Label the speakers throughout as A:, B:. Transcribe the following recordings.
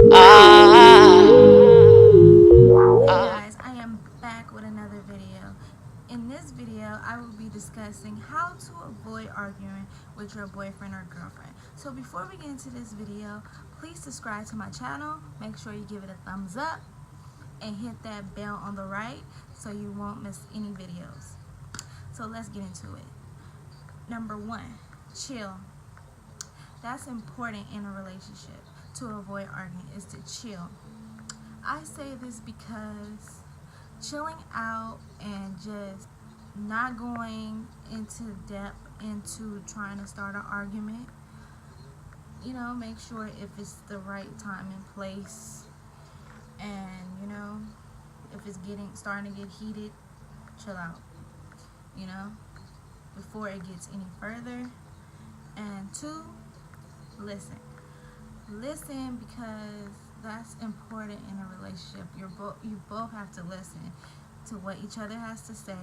A: Hey guys, I am back with another video. In this video, I will be discussing how to avoid arguing with your boyfriend or girlfriend. So before we get into this video, please subscribe to my channel, make sure you give it a thumbs up, and hit that bell on the right so you won't miss any videos. So let's get into it. Number one, chill. That's important in a relationship. To avoid arguing is to chill. I say this because chilling out and just not going into depth into trying to start an argument, make sure if it's the right time and place, and if it's starting to get heated, chill out, before it gets any further. And two, listen because that's important in a relationship. You both have to listen to what each other has to say,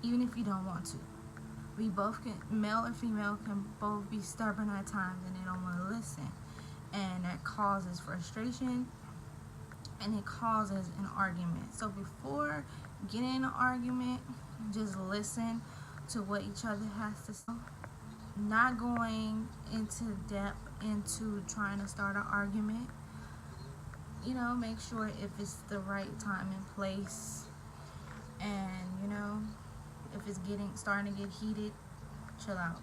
A: even if you don't want to. We both can, male or female, can both be stubborn at times and they don't want to listen, and that causes frustration and it causes an argument. So before getting in an argument, just listen to what each other has to say. Not going into depth into trying to start an argument, make sure if it's the right time and place, and if it's starting to get heated, chill out,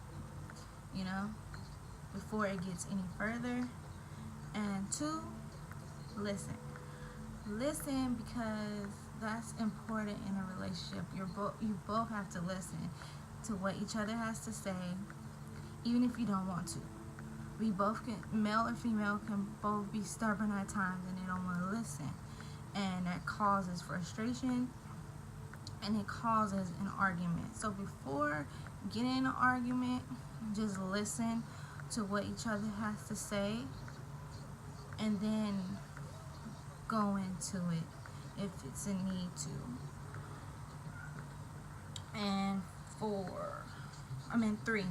A: before it gets any further. And two, listen because that's important in a relationship. You both have to listen to what each other has to say, even if you don't want to. We both can, male or female, can both be stubborn at times and they don't want to listen, and that causes frustration and it causes an argument. So before getting in an argument, just listen to what each other has to say and then go into it if it's a need to. And three,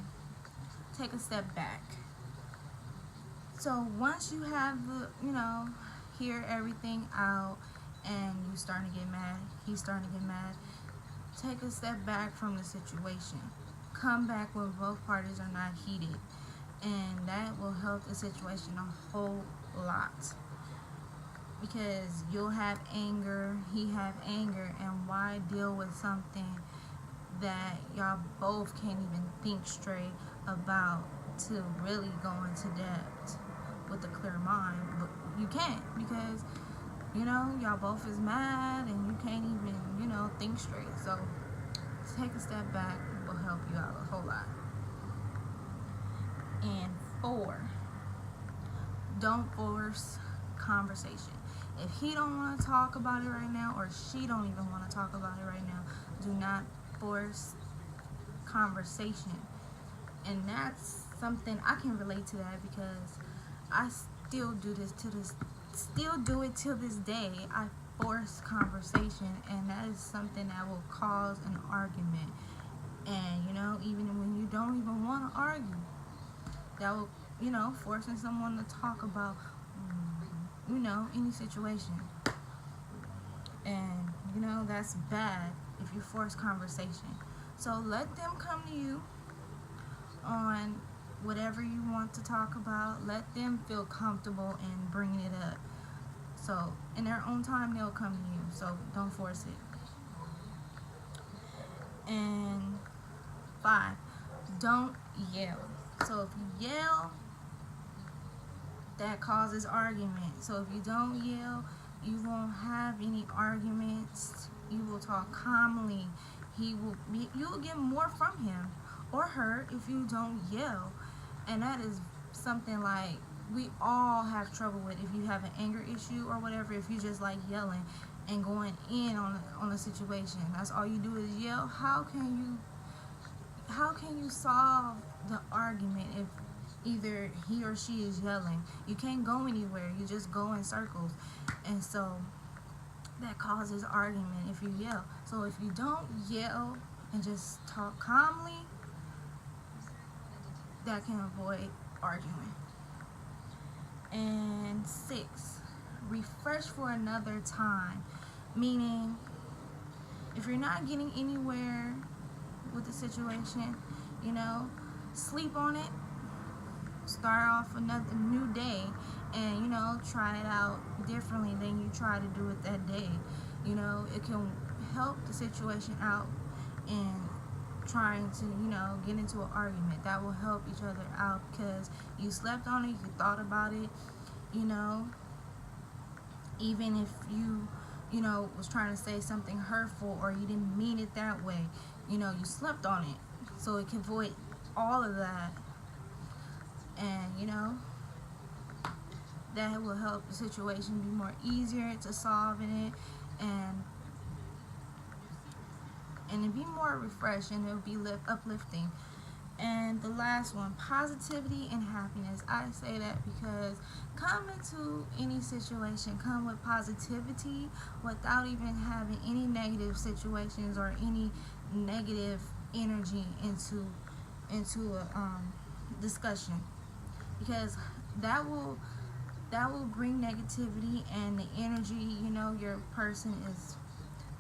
A: take a step back. So once you have hear everything out and you starting to get mad, he's starting to get mad, take a step back from the situation. Come back when both parties are not heated, and that will help the situation a whole lot. Because you'll have anger, he have anger, and why deal with something that y'all both can't even think straight about to really go into depth with a clear mind. But you can't, because y'all both is mad and you can't even think straight. So take a step back will help you out a whole lot. And four, don't force conversation. If he don't want to talk about it right now, or she don't even want to talk about it right now, do not force conversation. And that's something I can relate to, that because I still do it till this day. I force conversation, and that is something that will cause an argument. And even when you don't even want to argue, that will forcing someone to talk about any situation. And that's bad if you force conversation. So let them come to you on whatever you want to talk about. Let them feel comfortable in bringing it up. So in their own time, they'll come to you. So don't force it. And five, don't yell. So if you yell, that causes argument. So if you don't yell, you won't have any arguments. You will talk calmly. You will get more from him or her if you don't yell. And that is something like we all have trouble with. If you have an anger issue or whatever, if you just like yelling and going in on a situation, that's all you do is yell. How can you solve the argument if either he or she is yelling? You can't go anywhere. You just go in circles. And so that causes argument if you yell. So if you don't yell and just talk calmly, that can avoid arguing. And 6, refresh for another time. Meaning, if you're not getting anywhere with the situation, you know, sleep on it, start off another new day, and, you know, try it out differently than you try to do it that day. You know, it can help the situation out in trying to, you know, get into an argument. That will help each other out because you slept on it, you thought about it, you know, even if you know, was trying to say something hurtful or you didn't mean it that way, you know, you slept on it. So it can avoid all of that. And, you know, that will help the situation be more easier to solve in it, and it'll be more refreshing, it'll be uplifting. And the last one, positivity and happiness. I say that because come into any situation, come with positivity without even having any negative situations or any negative energy into a discussion, because that will bring negativity, and the energy, you know, your person is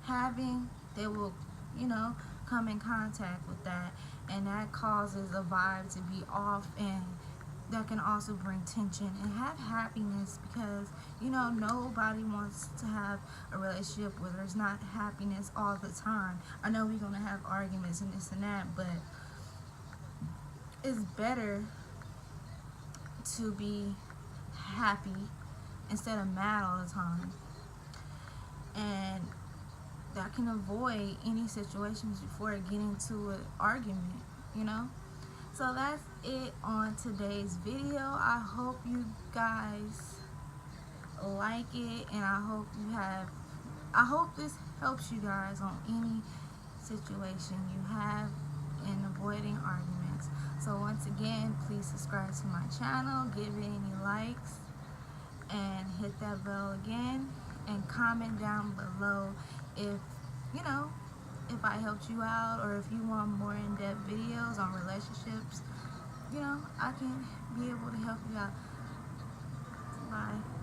A: having, they will, you know, come in contact with that, and that causes a vibe to be off, and that can also bring tension. And have happiness, because, you know, nobody wants to have a relationship where there's not happiness all the time. I know we're going to have arguments and this and that, but it's better to be happy instead of mad all the time, and that can avoid any situations before getting to an argument, you know. So that's it on today's video. I hope you guys like it, and I hope this helps you guys on any situation you have in avoiding arguments. So once again, please subscribe to my channel, give it any likes, and hit that bell again, and comment down below if, you know, if I helped you out, or if you want more in-depth videos on relationships. You know, I can be able to help you out. Bye.